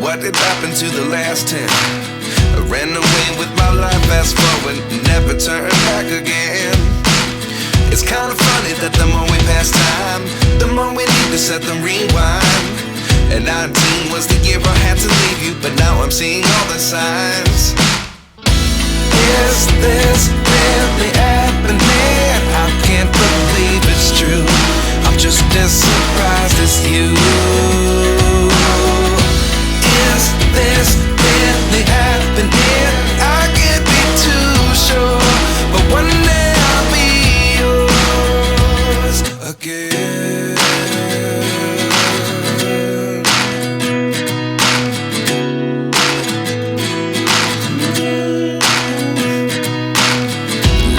what did happen to the last 10? I ran away with my life, fast forward, never turn back again. It's kinda funny that the more we pass time, the more we need to set the rewind. And 19 was the year I had to leave you, but now I'm seeing all the signs. Is this really happening? I can't believe it's true. I'm just as surprised as you. Is this really happening? I can't be too sure, but one day I'll be yours again.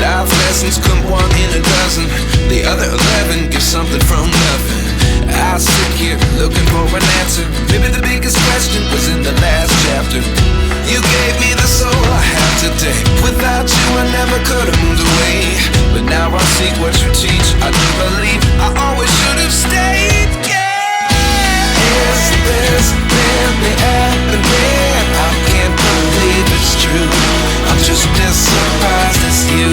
Life lessons come one in a dozen. The other 11 give something from nothing. I sit here looking for an answer. Maybe the biggest question was in the last chapter. You gave me the soul I have today. Without you I never could have moved away. But now I see what you teach. I do believe I always should have stayed. Yeah. Is this really happening? I can't believe it's true. I'm just as surprised as you.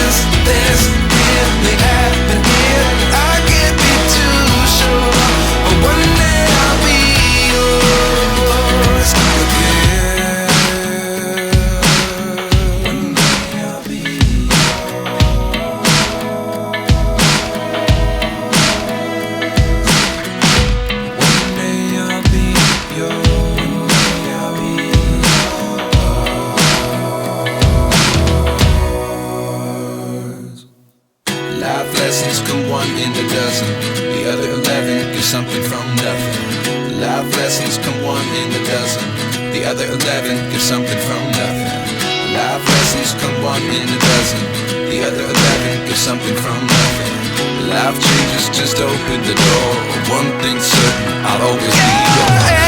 Is this really happening? I can't be too sure, but one day I'll be yours again. One day I'll be yours. One day I'll be yours. I'll be yours. Life lessons come one in a dozen. The other 11 give something from nothing. Life lessons come one in a dozen. The other 11 give something from nothing. Life lessons come one in a dozen. The other 11 give something from nothing. Life changes just open the door. One thing's certain, I'll always be yours.